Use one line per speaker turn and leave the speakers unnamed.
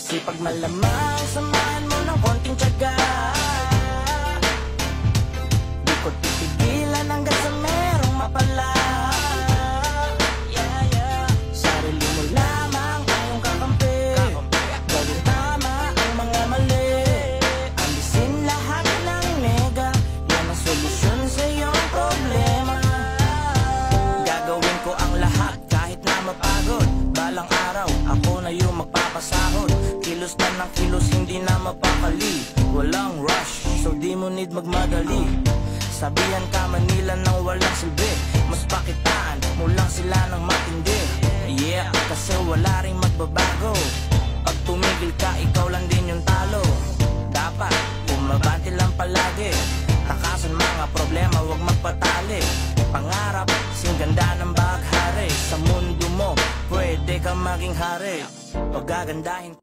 Masipag malamang, samahan mo ng konting tiyaga. Di ko titigilan hanggang sa merong mapala. Sarili mo lamang ang iyong kakampi. Gawin tama ang mga mali. Alisin lahat ng nega. Yan ang solusyon sa iyong problema. Gagawin ko ang lahat kahit na mapagod. Balang araw, ako na yung magpapasahod. Kilos na ng kilos, hindi na mapakali. Walang rush, so di mo need magmadali. Sabihan ka Manila nang walang silbi. Mas pakitaan mo lang sila ng matindi. Yeah, kasi wala ring magbabago. Pag tumigil ka, ikaw lang din yung talo. Dapat umabante lang palagi. Takasan mga problema, wag magpatali. Pangarap, sing ganda ng baghari. Sa mundo mo, pwede ka maging hari. Pag gagandahin